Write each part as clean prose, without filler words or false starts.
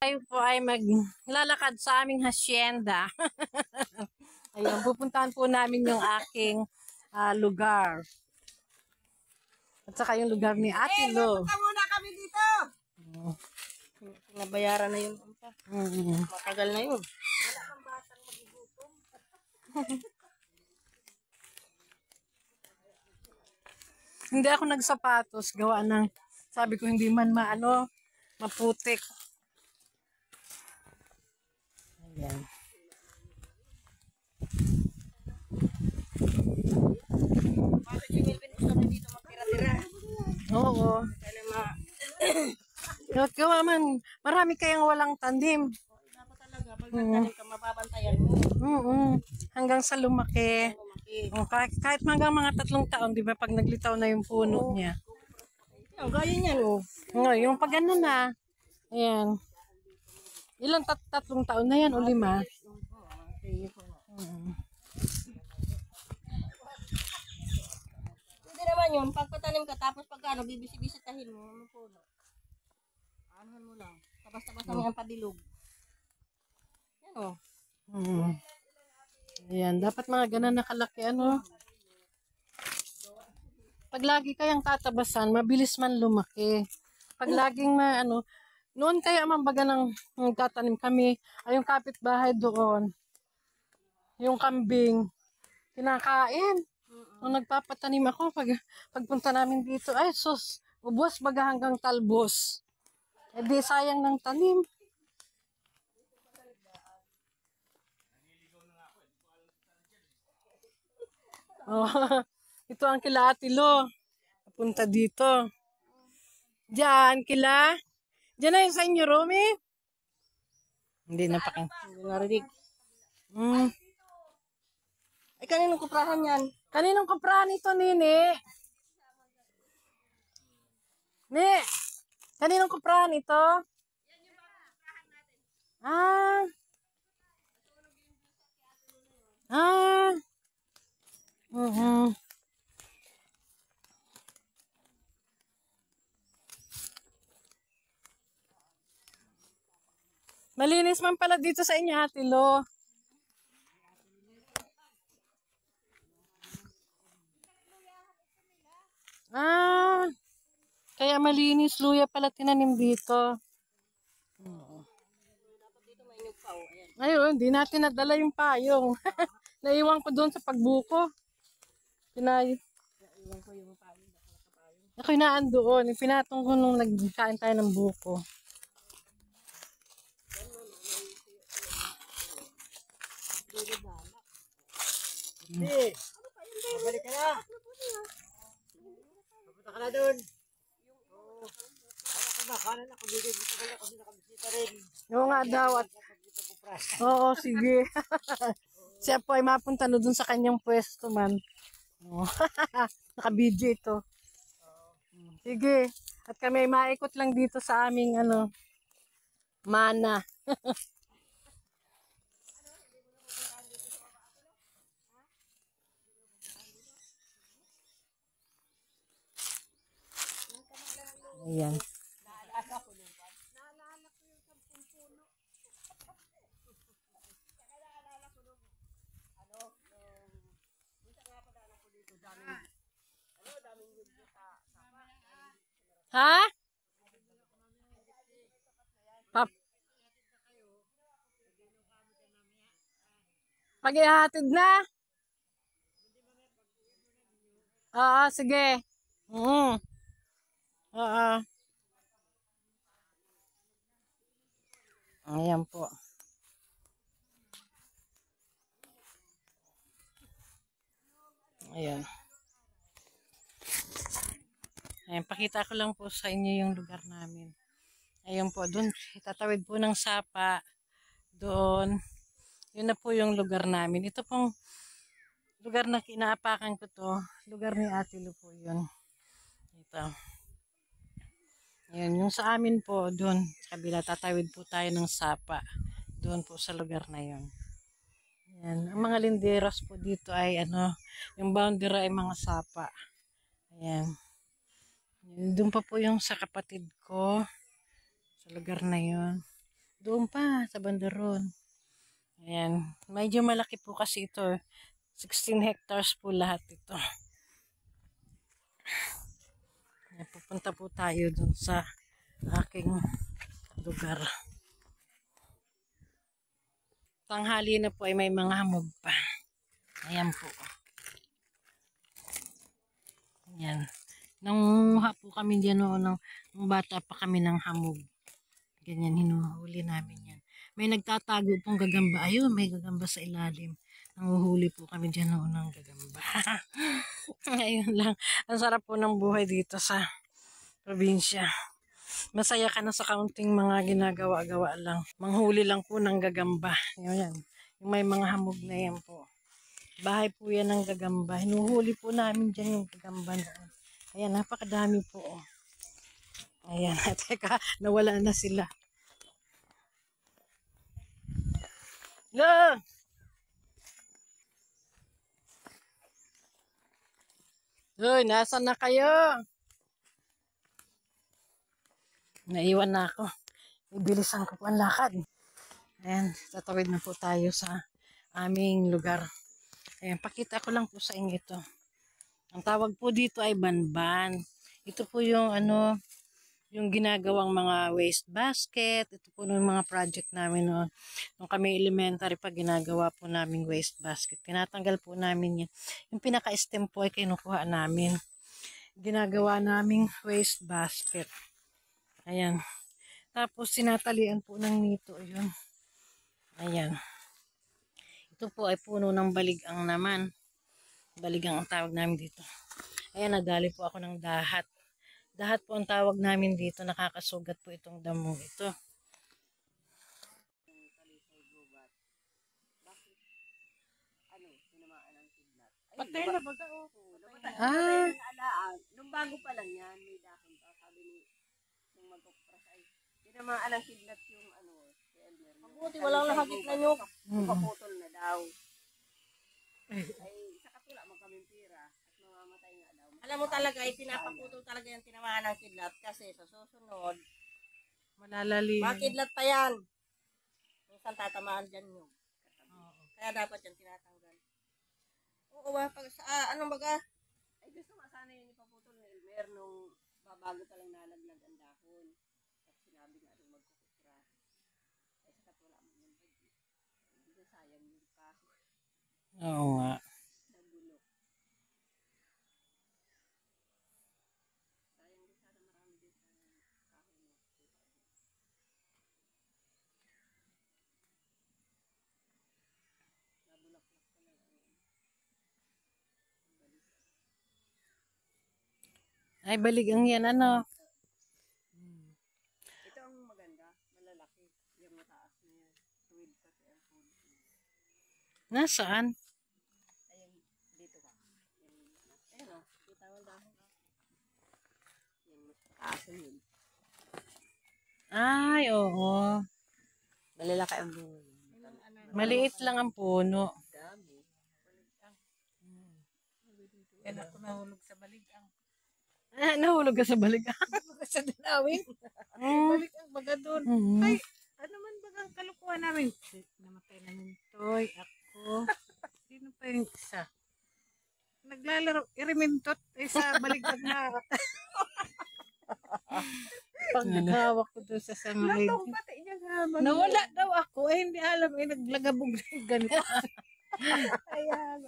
Tayo po ay maglalakad sa aming hacienda. Ayun, pupuntahan po namin yung aking lugar. At saka yung lugar ni Ate Lo. Punta muna kami dito. Nabayaran na yun. Matagal na yun. Wala kang batang magigutom. Hindi ako nagsapatos. Gawa ng, sabi ko hindi man maputik. Ayan. Bakit si Melvin gusto na dito magtira-tira? Oo. Gawa man, marami kayang walang tandim. Dapat talaga, pag nagtanim ka, mababantayan mo. Hanggang sa lumaki. Kahit hanggang mga 3 taon, di ba, pag naglitaw na yung puno niya. Ang gaya niyan, Yung pag ano na, ayan. Ilang 3 taon na yan o 5? Hindi naman yun, pagpatanim ka, tapos pag bibisi-bisitahin mo, ano puno. Anuhan mo lang. Tabas-tabas mo yung pabilog. Yan Ayan, dapat mga ganun nakalaki, Pag lagi kayang tatabasan, mabilis man lumaki. Pag laging noon kaya mambaga ng tatanim kami, ay yung kapitbahay doon, yung kambing, kinakain. Nung nagpapatanim ako, pagpunta namin dito, ay sus, ubos baga hanggang talbos. Eh di sayang ng tanim. Oh, ito ang kila Ate Lo. Punta dito. Diyan, kila. Diyan na yung sa inyo, Romy. Hindi na pa. Hindi narinig. Mm. Ay, kaninong kuprahan yan? Kaninong kuprahan ito, Nini? Kaninong kuprahan ito? Ah. Ah. Malinis man pala dito sa inyo, Ate Lo. Kaya malinis, luya pala tinanim dito. Ayun, hindi natin nadala yung payong. Naiwan ko doon sa pagbuko. Naiwan ko yung payong. Ako'y naan doon. Pinatong ko nung nagkain tayo ng buko. Hindi. Mabalik ka na. Papunta ka na doon. Kanan ako dito. Matagal ako dito nakabisita rin. Oo nga daw. Oo, sige. Siya po ay mapunta no dun sa kanyang pwesto man. Naka-video ito. Sige. At kami ay maikot lang dito sa aming mana. Ayan. Ha? Pag-ihatid na? Oo, sige. Oo. Ayan po. Ayan. Ayan, pakita ko lang po sa inyo yung lugar namin. Ayan po, doon, itatawid po ng sapa. Doon. Yun na po yung lugar namin. Ito pong lugar na kinaapakan ko to. Lugar ni Ate Lo po yun. Ito. Ayan, yung sa amin po, doon, sa kabila, tatawid po tayo ng sapa. Doon po sa lugar na yun. Ayan, ang mga linderos po dito ay yung boundary ay mga sapa. Ayan. Doon pa po yung sa kapatid ko. Sa lugar na yun. Doon pa, sa bandaron. Ayan. Medyo malaki po kasi ito. 16 hectares po lahat ito. Ayan, pupunta po tayo dun sa aking lugar. Tanghali na po ay may mga hamog pa. Ayan po. Ayan. Nangunguha po kami dyan noon nung bata pa kami ng hamog. Ganyan, hinuhuli namin yan. May nagtatago pong gagamba. Ayun, may gagamba sa ilalim. Nanguhuli po kami dyan noon ng gagamba. Ayun lang. Ang sarap po ng buhay dito sa probinsya. Masaya ka na sa kaunting mga ginagawa-gawa lang. Manghuli lang po ng gagamba. Ayun yan. Yung may mga hamog na yan po. Bahay po yan ng gagamba. Hinuhuli po namin dyan yung gagamba noon. Ayan, napakadami po. Ayan, teka, nawala na sila. Lo! Uy, nasan na kayo? Naiwan na ako. Ibilisan ko po ang lakad. Ayan, tatawid na po tayo sa aming lugar. Ayan, pakita ko lang po sa inyo ito. Ang tawag po dito ay banban. Ito po yung yung ginagawang mga waste basket. Ito po yung mga project namin noon. Nung kami elementary pa, ginagawa po namin waste basket. Tinatanggal po namin yan. Yung pinaka-stem po ay kinukuha namin. Ginagawa naming waste basket. Ayan. Tapos sinatalian po ng nito. Ayun. Ayan. Ito po ay puno ng baligang naman. Baligang ang tawag namin dito. Ayan, nadali po ako ng dahat. Dahat po ang tawag namin dito. Nakakasugat po itong damo ito. Patay na baga o. Ah, Nung bago pa lang yan, may dahon pa. Sabi ni nung magkukras ay tinamaan ang kidlat yung si Elmer. Mabuti walang nakakit na nyo. Paputol na daw. Ay, sa katula mo kaming pira at mamamatay nga daw. Alam mo talaga, ay pinapaputol talaga yung tinamaan ng kidlat kasi sa susunod, malalalim. makidlat pa yan. Minsan tatamaan dyan yung katabi. Kaya dapat yan tinatanggal. Oo, pag sa anong baga? Ay gusto nga sana yun ipaputol ni Elmer nung babago pa lang nalaglag ang dahon. At sinabi nga rin magkukukra. Ay sa katula mo yung bagi. Hindi sayang yung kahoy. Oo nga. Nagulok. Sayang din sana marami din sana kahoy na. Nabulaklak pa lang ang balik. Ay, baligang yan, ano? Ito ang maganda, malalaki. Yung mataas na yan. Tuwid kasi ang puno. Nasaan? Ayun, dito ka. Ayun o, kita mo dahon. Yung mas mataas yun. Ay, oo. Malalaki ang bunga. Maliit lang ang puno. Dami. Yan ako nahulog sa baligang. Ah, nahulog ka sa baligang. Sa dinawin. Mm. Balik ang baga doon. Mhm. Ay, ano man bagang kalukuhan namin? Namatay na ng toy, ako. Sino pa yung isa? Naglalaro, irimintot. Sa baligang na. Pag hawak ko doon sa sangay. pati niya habang. Nawala daw ako. Eh, hindi alam. Eh, naglagabog ng ganito. Ayan.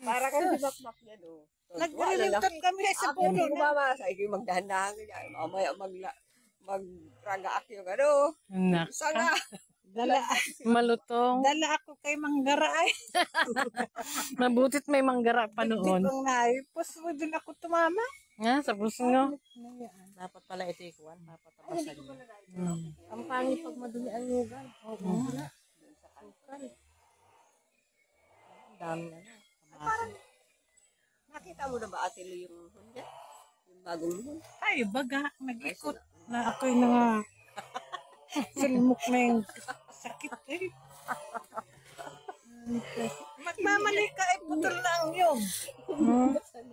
Para kang sibakmak yan o. Nagrimintot kami sa puno Hindi ko na. mamasa. Ikaw magdahan-dahan ka dyan. Mamaya mag-ragaak yung Nak. Sanga. Malutong. Dala ako kay Manggara ay. Mabutit may manggara pa Hindi noon. kong naipos mo din ako tumama. Nga, sa puso nyo. Dapat pala ito ikuan. Papatabasan niya. Ang pangit pag madumi ang yugal. Oo. Ang dami na na. Nakita mo na ba ate Lu yung Honda? Yung bagong luhon? Ay, baga, nag-ikot na ako'y nga silmuk na yung sakit eh. Magmamali ka, eh, putol na ang yung.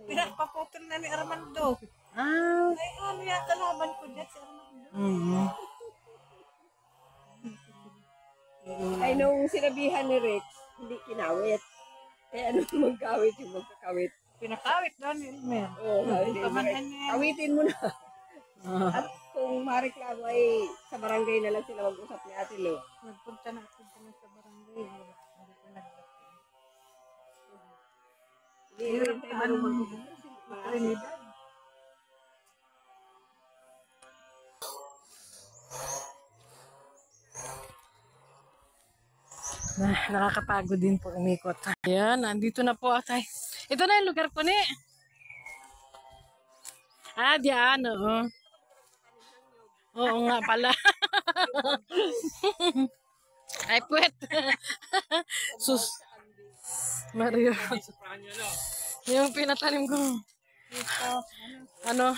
Pinapaputol na ni Armando. Ah. Ay, ano yan, kalaban ko dyan si Armando. Mhm. Ay, nung sinabihan ni Rex, hindi kinawit. Kaya ano magkawit yung magkakawit. Pinakawit daw ni Elmer. Oo, sabi ni Pamanhan Rex, niya. kawitin mo na. At kung mareklamo ay sa barangay na lang sila mag-usap ni Ate Lo. Nagpunta na ako dyan sa barangay. Hindi ko nagdating. Hindi Hirap rin ka, tayo ano, mag-usap. Trinidad. Nakakapagod din po umikot. Ayan, nandito na po atay. Ito na yung lugar ko ni. Diyan, oo. Oo nga pala. Ay, puwet. Sus. Mario. Yung pinatanim ko. Ano?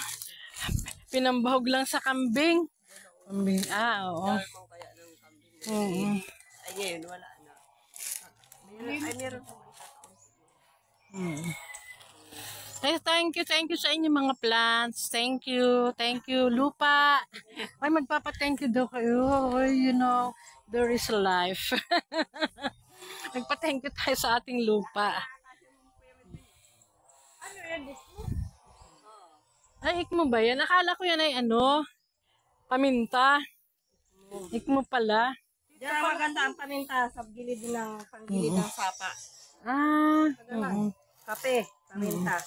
Pinambahog lang sa kambing. Kambing, oo. Kaya ng kambing. Oo. Ay, ngayon, wala na. Meron pa man kakaon. Ay, thank you sa inyo mga plants. Thank you, lupa. Ay, magpapa-thank you daw kayo. You know, there is life. Magpa-thank you tayo sa ating lupa. Ano yan, Dismo? Ay, ikmo ba yan? Akala ko yan ay ano, paminta. Ikmo pala. Diyan maganda ang paminta sa gilid ng panggilid ng sapa. Oo. Kape, paminta.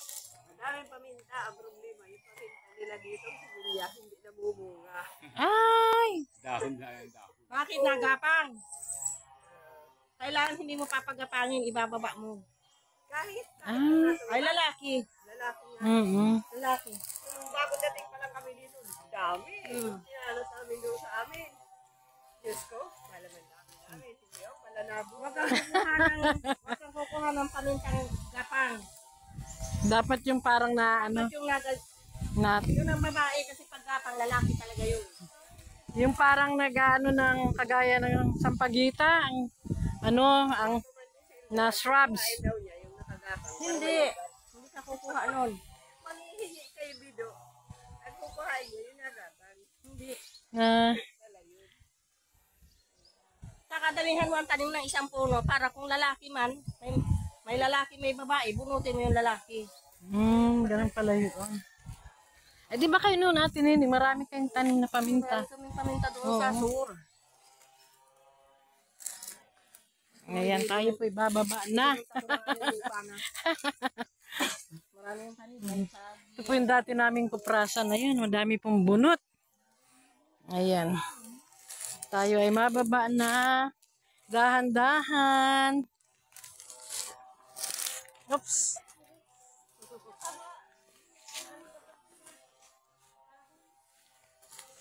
Madaming paminta. Ang problema, yung paminta nila dito, sibilya, hindi nabumunga. Ay! Dahon na yan, dahon. Bakit nagapang? Kailangan hindi mo papagapangin, ibababa mo. Kahit ay lalaki. Lalaki nga. Lalaki. Nung bago dating pa lang kami dito, dami. Sinalas namin doon sa amin. Diyos ko, malaman namin. Hindi ako pala nabo. Wag kang kukuha ng pamintang gapang. Dapat yung parang na ano, Yung nagal, na, yun ang babae kasi pag gapang lalaki talaga yun. yung parang nag-ano ng kagaya ng sampagita, ang ano, ang na shrubs. Daw niya, yung nakagapang. Hindi. Hindi ka kukuha nun. Manghihingi kay Bido. At kukuhain niya yung nagapang. Hindi. Saka damihan mo ang tanim ng isang puno para kung lalaki man, may lalaki, may babae, bunutin mo yung lalaki. Ganun pala yun. Eh, di ba kayo noon natin yun? Marami kayong tanim na paminta. Meron kaming paminta doon sa sur. Ngayon tayo po ibababa na. Marami yung tanim. Ito po yung dati naming kuprasan. Ayan, madami pong bunot. Ayan. Tayo ay mababa na. Dahan-dahan. Oops.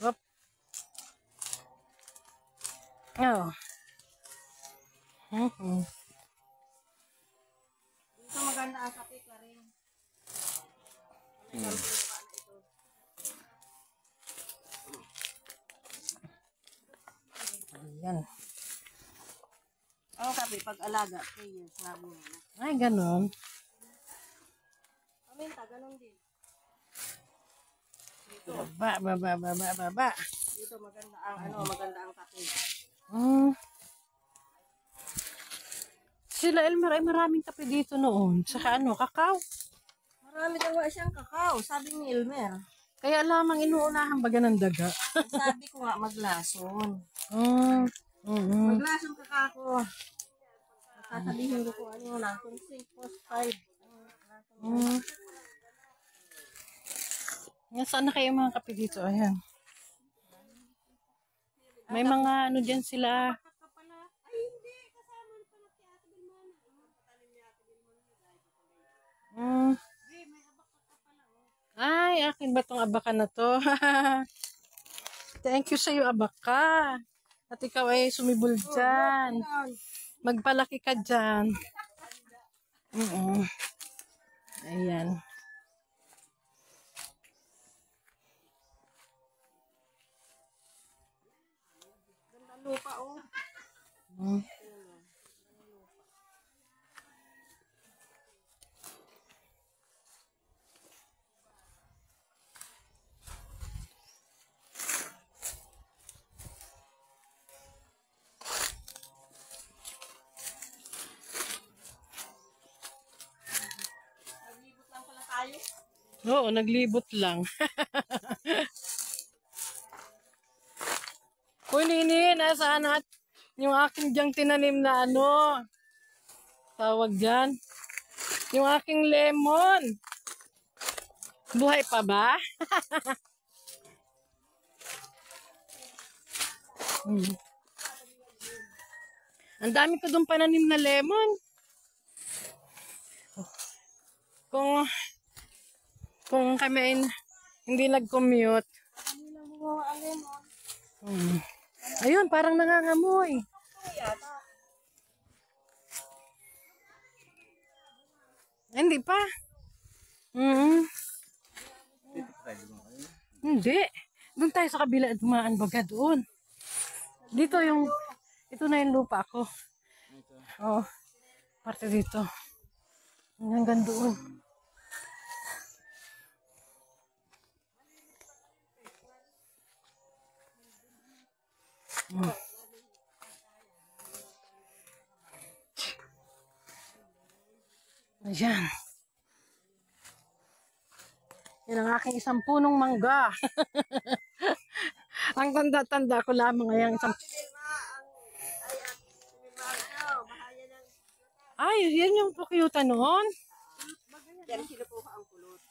Oop. Oh. Dito maganda ang kape ka rin. Ayan. Ang kape pag alaga, 3 years na mo. Ay, ganun. Paminta, ganun din. Baba. Dito maganda ang maganda ang kape. Sila Elmer ay maraming kape dito noon. Saka ano, kakao. Marami daw nga siyang kakao, sabi ni Elmer. Kaya lamang inuunahan baga ng daga. Sabi ko nga maglason. Maglason ka ako. Sasabihin ko kung ano na. Kung 6 post 5. Saan na kayo mga kape dito? Ayan. May mga ano dyan sila. Ay hindi, kasama pa na kay Ate Bilmana. Patalim ni Ate Bilmana. Ay, akin ba tong abaka na to? Thank you sa'yo, abaka. At ikaw ay sumibol dyan. Magpalaki ka dyan. Ayan. Ganda lupa oh. Oo, naglibot lang. Uy, Nini, nasaan at yung aking diyang tinanim na ano? Tawag dyan. Yung aking lemon. Buhay pa ba? Ang dami ko doon pananim na lemon. Kung kami ay hindi nag-commute. Ayun, parang nangangamoy. Hindi pa. Hindi. Doon tayo sa kabila, dumaan baga doon. Dito yung, ito na yung lupa ko. Oh, parte dito. Hanggang doon. Ayan. Yan ang aking isang punong mangga. Ang tanda-tanda ko lamang ay ang isang... Ay, yan yung pukyutan noon. Yan kinukuha ang kulot.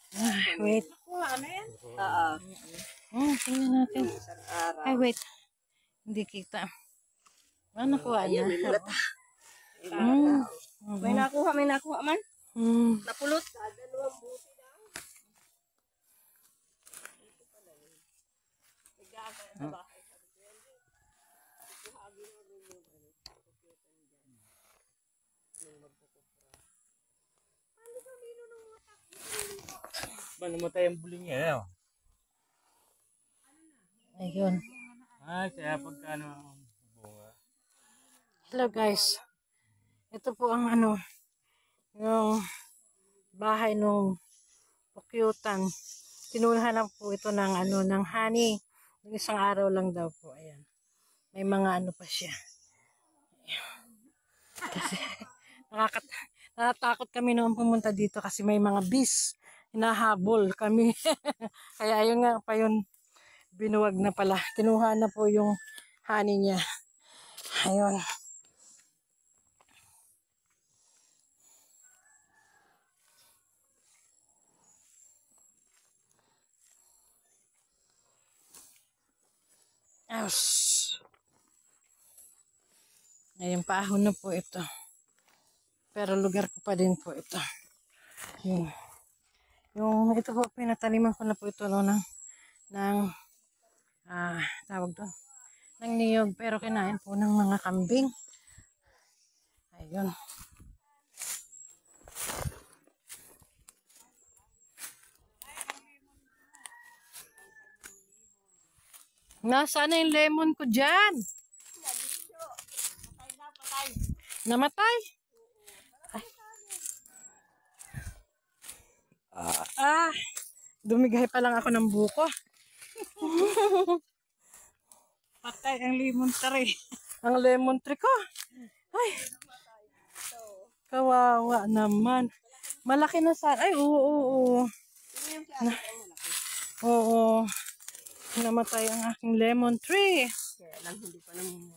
Wait. Ano yan? Oo. Tingnan natin. Ay, wait. Hindi kita. Ano nakuha na? May mulat. May nakuha man. Napulot. Dalawang buti na. Namatay ang buling niya. Ayun. Kaya pagkano ang bunga. Hello guys. Ito po ang ano, yung bahay nung pukyutan. Tinulhan po ito ng ano, ng honey. Yung isang araw lang daw po. Ayan. May mga ano pa siya. Kasi natatakot kami noon pumunta dito kasi may mga bees. Hinahabol kami. Kaya ayun nga pa yun. Binuwag na pala. Kinuha na po yung honey niya. Ayun. Ayun, paahon na po ito. Pero lugar ko pa din po ito. Yung ito po, pinataniman ko na po ito no, ng tawag doon, ng niyog. Pero kinain po ng mga kambing. Ayun. Nasaan na yung lemon ko dyan? Namatay? Dumigay pa lang ako ng buko. Patay ang lemon tree. Ang lemon tree ko. Ay. Kawawa naman. Malaki na sa... Ay, oo. Oo. Namatay ang aking lemon tree. Kaya lang hindi pa naman.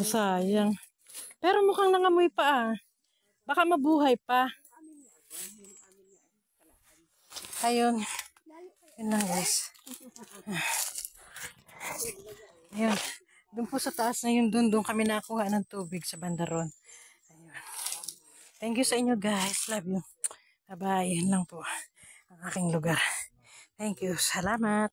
Sayang. Pero mukhang nangamoy pa Baka mabuhay pa. Ayun. Yun lang guys. Ayun. Doon po sa taas na yun, doon kami nakuha ng tubig sa bandaron. Ayun. Thank you sa inyo guys. Love you. Bye-bye. Yun lang po ang aking lugar. Thank you. Salamat.